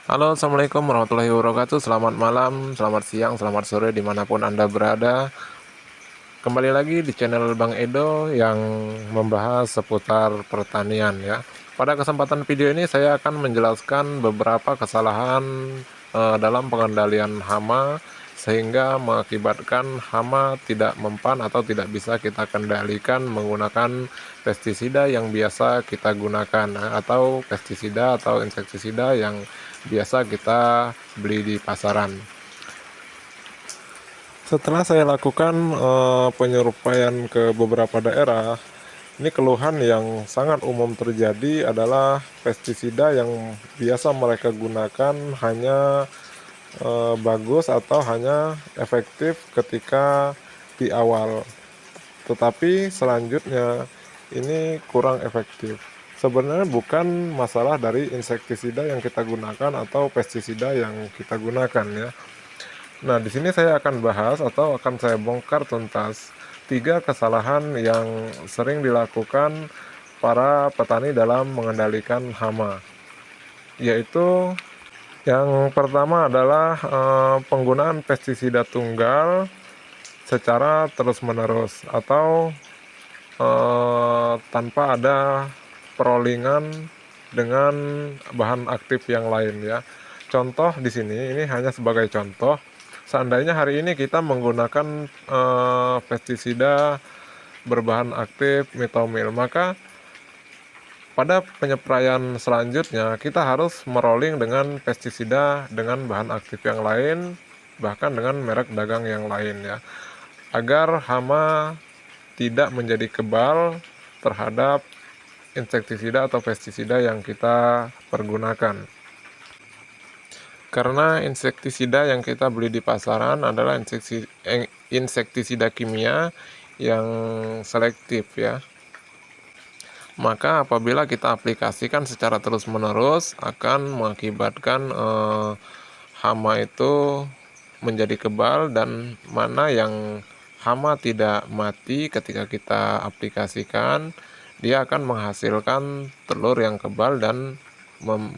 Halo, Assalamualaikum warahmatullahi wabarakatuh. Selamat malam, selamat siang, selamat sore dimanapun Anda berada. Kembali lagi di channel Bang Edo yang membahas seputar pertanian ya. Pada kesempatan video ini saya akan menjelaskan beberapa kesalahan dalam pengendalian hama sehingga mengakibatkan hama tidak mempan atau tidak bisa kita kendalikan menggunakan pestisida yang biasa kita gunakan atau pestisida atau insektisida yang biasa kita beli di pasaran. Setelah saya lakukan penyerupai ke beberapa daerah, ini keluhan yang sangat umum terjadi adalah pestisida yang biasa mereka gunakan hanya bagus atau hanya efektif ketika di awal, tetapi selanjutnya ini kurang efektif. Sebenarnya bukan masalah dari insektisida yang kita gunakan atau pestisida yang kita gunakan ya. Nah, di sini saya akan bahas atau akan saya bongkar tuntas 3 kesalahan yang sering dilakukan para petani dalam mengendalikan hama. Yaitu yang pertama adalah penggunaan pestisida tunggal secara terus-menerus atau tanpa ada perolingan dengan bahan aktif yang lain ya. Contoh di sini ini hanya sebagai contoh. Seandainya hari ini kita menggunakan pestisida berbahan aktif mitomil, maka pada penyepraian selanjutnya kita harus merolling dengan pestisida dengan bahan aktif yang lain, bahkan dengan merek dagang yang lain ya, agar hama tidak menjadi kebal terhadap insektisida atau pestisida yang kita pergunakan. Karena insektisida yang kita beli di pasaran adalah insektisida kimia yang selektif ya. Maka apabila kita aplikasikan secara terus-menerus akan mengakibatkan hama itu menjadi kebal, dan mana yang hama tidak mati ketika kita aplikasikan, dia akan menghasilkan telur yang kebal dan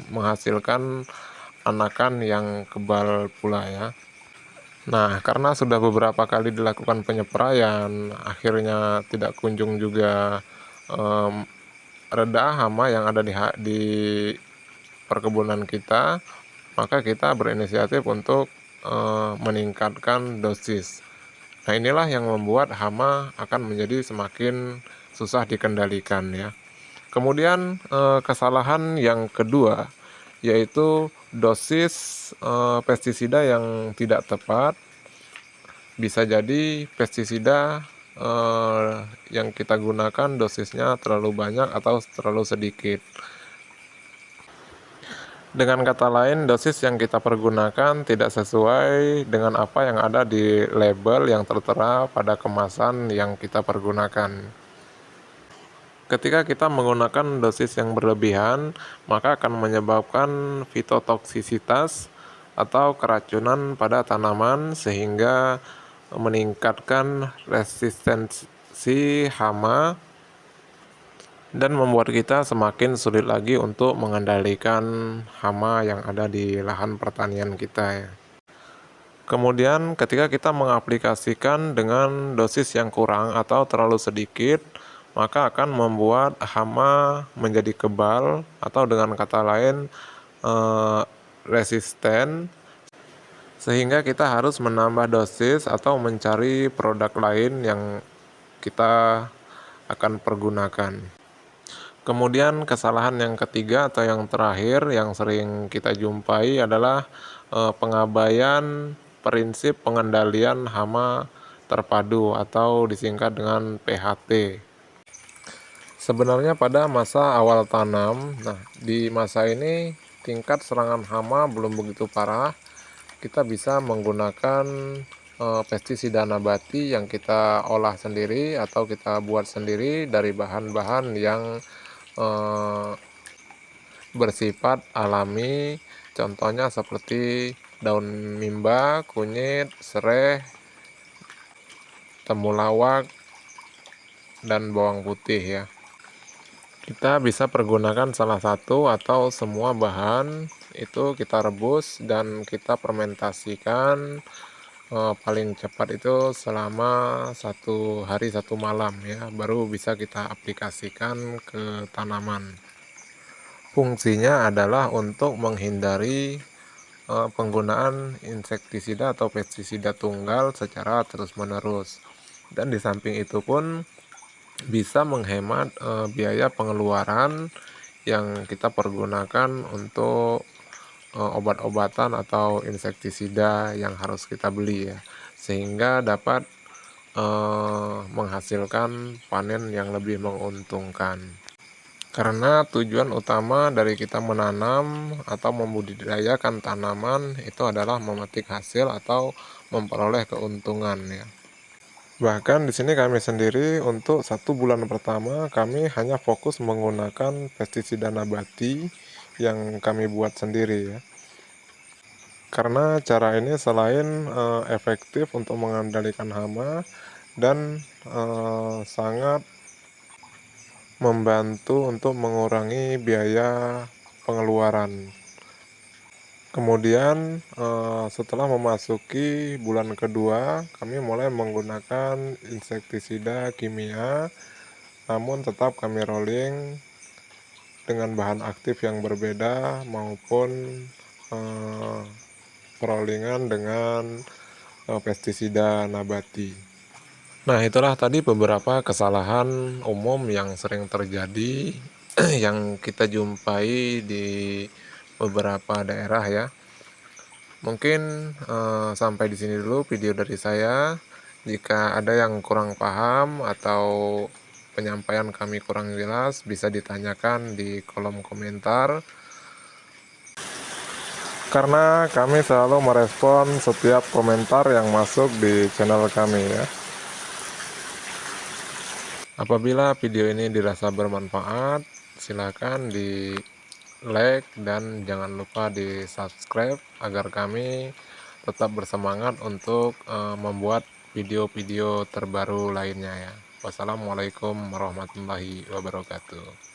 menghasilkan anakan yang kebal pula ya. Nah, karena sudah beberapa kali dilakukan penyepraian, akhirnya tidak kunjung juga reda hama yang ada di perkebunan kita, maka kita berinisiatif untuk meningkatkan dosis. Nah, inilah yang membuat hama akan menjadi semakin susah dikendalikan ya. Kemudian kesalahan yang kedua yaitu dosis pestisida yang tidak tepat. Bisa jadi pestisida yang kita gunakan dosisnya terlalu banyak atau terlalu sedikit. Dengan kata lain, dosis yang kita pergunakan tidak sesuai dengan apa yang ada di label yang tertera pada kemasan yang kita pergunakan. Ketika kita menggunakan dosis yang berlebihan, maka akan menyebabkan fitotoksisitas atau keracunan pada tanaman sehingga meningkatkan resistensi hama dan membuat kita semakin sulit lagi untuk mengendalikan hama yang ada di lahan pertanian kita ya. Kemudian ketika kita mengaplikasikan dengan dosis yang kurang atau terlalu sedikit, maka akan membuat hama menjadi kebal atau dengan kata lain resisten, sehingga kita harus menambah dosis atau mencari produk lain yang kita akan pergunakan. Kemudian kesalahan yang ketiga atau yang terakhir yang sering kita jumpai adalah pengabaian prinsip pengendalian hama terpadu atau disingkat dengan PHT. Sebenarnya pada masa awal tanam, nah di masa ini tingkat serangan hama belum begitu parah. Kita bisa menggunakan pestisida nabati yang kita olah sendiri atau kita buat sendiri dari bahan-bahan yang bersifat alami, contohnya seperti daun mimba, kunyit, sereh, temulawak, dan bawang putih ya. Kita bisa pergunakan salah satu atau semua bahan itu kita rebus dan kita fermentasikan paling cepat itu selama 1 hari 1 malam ya, baru bisa kita aplikasikan ke tanaman. Fungsinya adalah untuk menghindari penggunaan insektisida atau pestisida tunggal secara terus-menerus. Dan di samping itu pun bisa menghemat biaya pengeluaran yang kita pergunakan untuk obat-obatan atau insektisida yang harus kita beli ya, sehingga dapat menghasilkan panen yang lebih menguntungkan. Karena tujuan utama dari kita menanam atau membudidayakan tanaman itu adalah memetik hasil atau memperoleh keuntungan ya. Bahkan di sini kami sendiri untuk 1 bulan pertama kami hanya fokus menggunakan pestisida nabati yang kami buat sendiri ya. Karena cara ini selain efektif untuk mengendalikan hama dan sangat membantu untuk mengurangi biaya pengeluaran. Kemudian setelah memasuki bulan kedua, kami mulai menggunakan insektisida kimia, namun tetap kami rolling dengan bahan aktif yang berbeda maupun perollingan dengan pestisida nabati. Nah, itulah tadi beberapa kesalahan umum yang sering terjadi yang kita jumpai di beberapa daerah ya. Mungkin sampai di sini dulu video dari saya. Jika ada yang kurang paham atau penyampaian kami kurang jelas, bisa ditanyakan di kolom komentar. Karena kami selalu merespon setiap komentar yang masuk di channel kami ya. Apabila video ini dirasa bermanfaat, silakan di like dan jangan lupa di subscribe agar kami tetap bersemangat untuk membuat video-video terbaru lainnya ya. Wassalamualaikum warahmatullahi wabarakatuh.